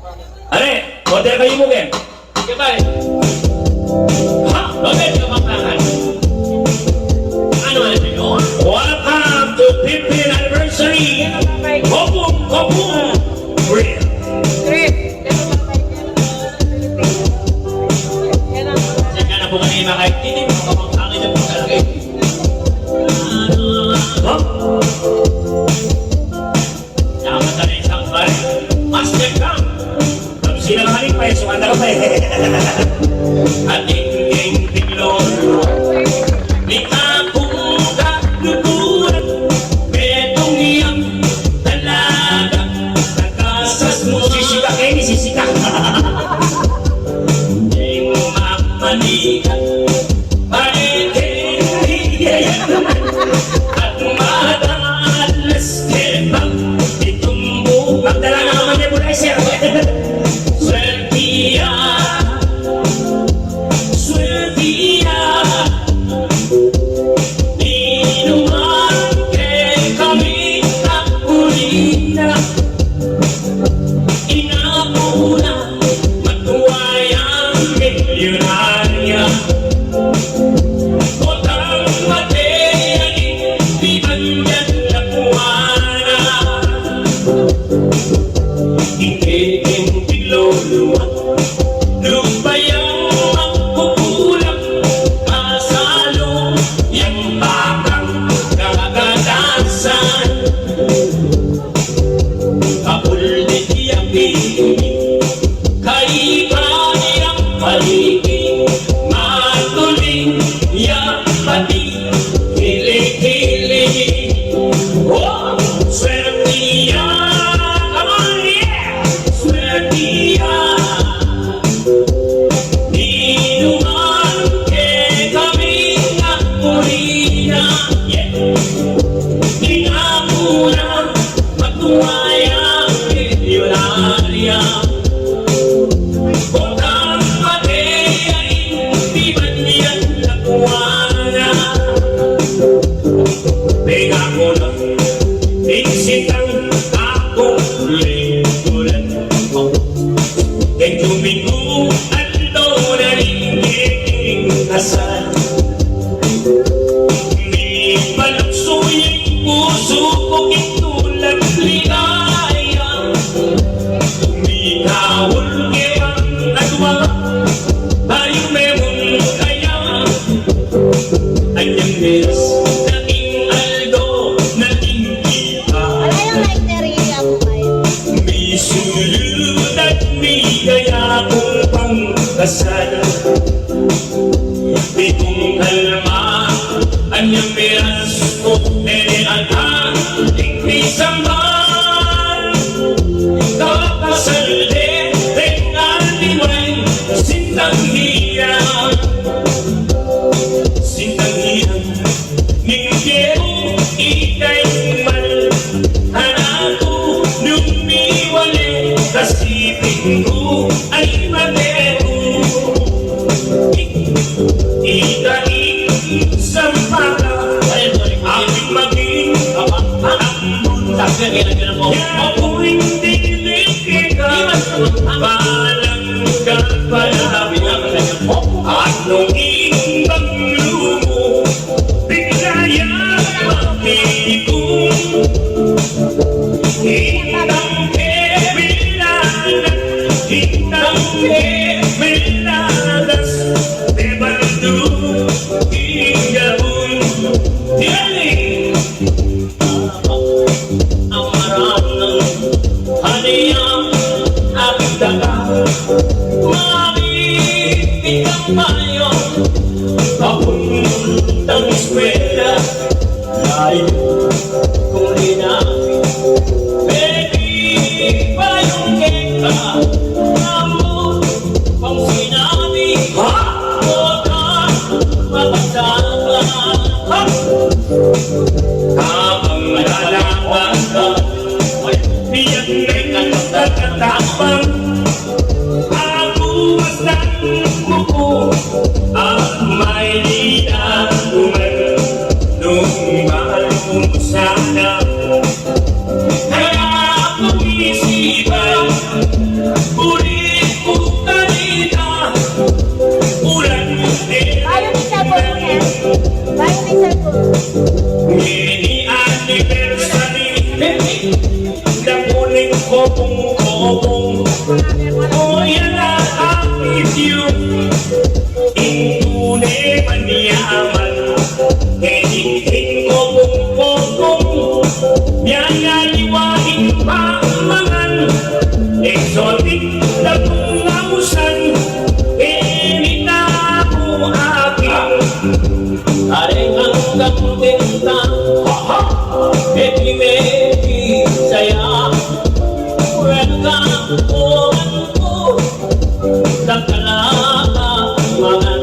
Are, order kayo mo, Ken. Sige, pare. Ha? Bakit ka mapangan? Ano yun? Welcome to 50th anniversary! Kopong! Real! Sige na po kanina kahit tinig mo kapag akin na po talaga. Dapat na isang pare. Master Camp! Tapos sinangaling pa eh, sumanda ka pa eh. Ating tingtilon. Di akong kalukuran. Betong iyang talaga. Nakasas mo. Sisika kayo, sisika. Di mo mapalikan. Paintindihan. At madalas kebang itumbo. Magdala na naman niya mula siya. Swertiya. Swertiya. Inuman kay kami na ulina. Inapuna matuwayang milyonarya. Kotang mateyanin di banyan na puwana. Ikiking piloluan lubayang magkukulang. Masalo yang bakang kagadasan. Kapulit yang bini kay kaniyang paligid. Matuling yang pati kilikili. Oh, swertiya. Come on, yeah! Swertiya. Inuman kay kami na ulina. Yeah! Di nga muna matuwayang milyonarya. Kotang mateyain di banyan na puwana. Teka ko na iksitang akong lingkuran. Kay tumingo at na ringing kasal. Di paluksoy ang puso kong itulad ligaya. Umihawol kayang nagwa tayo meron kaya. Anyang beses naging aldo, naging kita. May sulod at may gaya kong pangkasal. Di kong kalma, anyang beses ko ere ang ating pisamban. Kakasal din, tengan diway, sintang hiyan. Sintang hiyan, ninggero ikay mal. Hanako lumiwali, kasipin ko ay matero. Ikain sa mata, aking maging kapakambun. Ako'y dinig kita, palang kapalapit. Anong ibang lumo, bigaya makikong. Hitang kemilanas, hitang kemilanas. Debaldo, hinggaon, tiyaling. Ang maranang haniyang aking daga. Mamipit ang payo, papuntang eskwela. Layo kung hinapin, pwede pa yung keka. Namo pang sinabi, huwag mapagsakan. Habang malalaman ka, diyan may katapang. Ako masang kuko at may liang umano. Nung mahal mo sana, kaya ako isipan. kobong-kobong. Oh, yan ang apit yun. Ingtune manyaman. Hining kobong-kobong. Yayaliwain pamangan. Exotic na tungamusan. Enita ko aking. Aring ang kapuntinta. Edi-medi saya. Welcome ko Nakalaka mangan.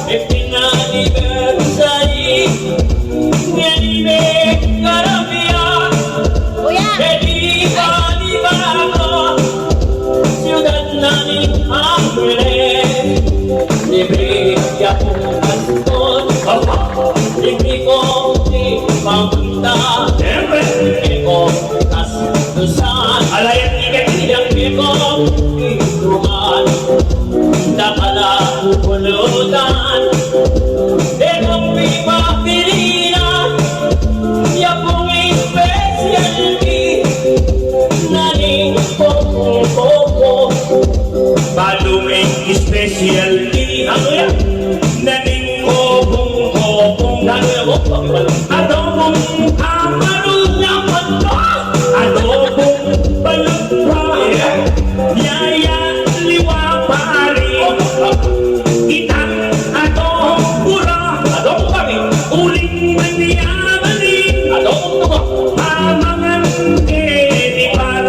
Ipinanibersay. Ngayon karamiya. Edi-baliba ko. Siyudad na ni Angeles. Libre yakong aston. Libre ko si Pamunta. Libre ko kastusan. Alayan ikat niyang ko ituman. Nakala pulutan. Dekong pipapilina. Yapong specialty. Naning koko. Baluming specialty. Ano yan? Naning kobong-kobong. Adobong amarong naman to. Adobong balutwa. Yaya liwa pari. Itang adobong pura. Adobong kami. Uling manyaman. Adobong tuba. Pamangan kenipar.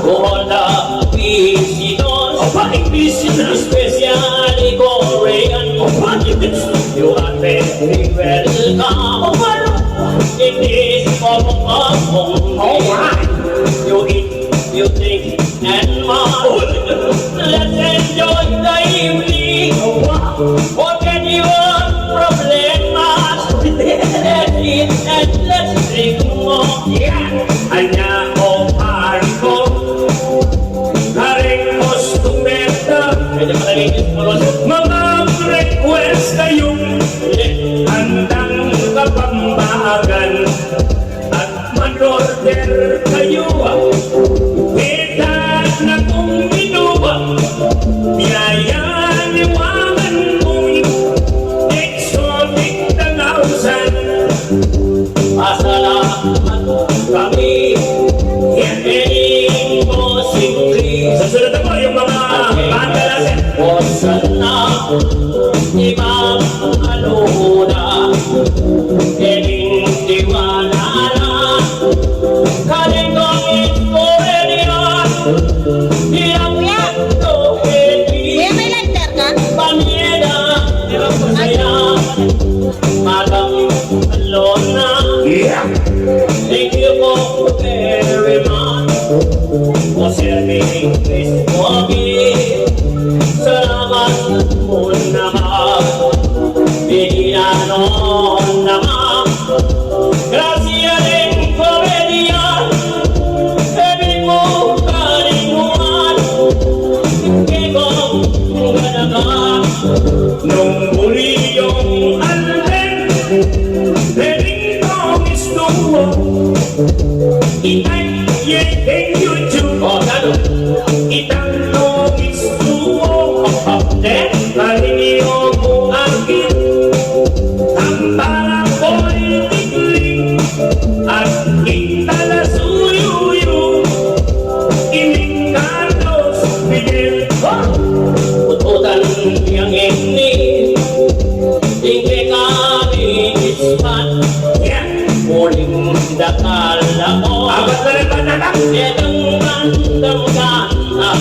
Wala visitor. Visitor. Specially Korean. You are very welcome. It is for alright. You eat, you drink, and more. Let's enjoy the evening. Forget your problems. Let's eat and let's drink more. Yeah. Anya o pari ko. Karing kostumeta. Mga request kayong handang kapambagan at man-order kayo. Kita na kong minuwa, yayaniwangan mo'y exotic talausan. Pasalamat kami, hiling ko simple. Sasunod ako yung mga pangalasin. Osan na, ibang aluna, hiling diwana na, kaling kong Korean, hirap to hindi, May lighter ka? pamilya, hirap ko saya, madam alona. Thank you very much for serving this morning. Salamat po naman, pininanon naman. Gracia rin Korean, sabi mo kalimuan. Hindi ko ganagan nung muli yung alden. Pwedeng kong istuwa. Itay, thank you too. Itang kong istuwa. Kaliniyo mo akin. Tampara ko'y tigling. At italasuyuyo. Iningados Fidel. Ututan niyang ini. Tingke kami ispan. Muling dakala ko. Itong bandang gana.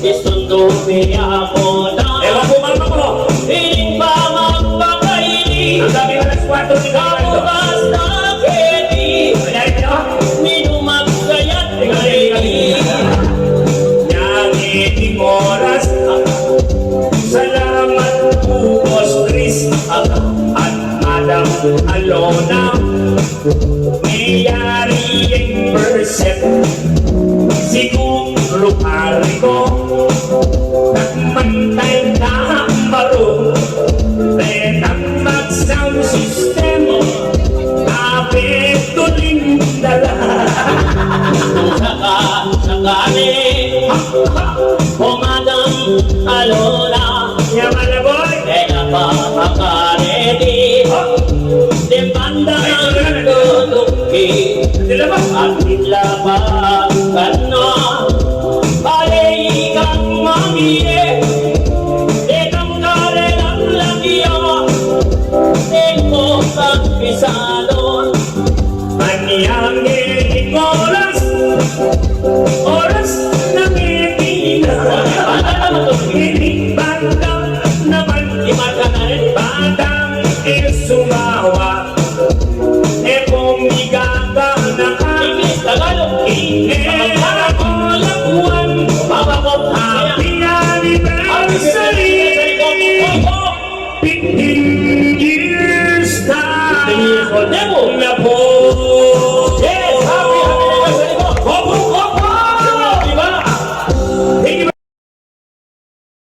Isundo niya ko na. Ewan po mama ko. Hiling pa magpakaini. Ang dami na nagskwato si Kamu basta kedi. Minumagkayat kedi. Nyangiting oras. Salamat po, Boss Chris. At Madam Alona. Mayari yung percept. Siguro pari ko. Nagmantay na maro. Renang sound system. Kapit tuling dala. galing Pumadang alona Yaman na boy. Kaya pa makaredi Di banda ng tutuki Sila ba? At nilaban ka na Palay kang mamiye Di kang kalelang lagya Di ko kang pisalon Anyangin oras. Oras na ngipina. Hindi bandang naman. Bandang isumawa. E kung igaga na ka. Happy anniversary. 15 years na. Na po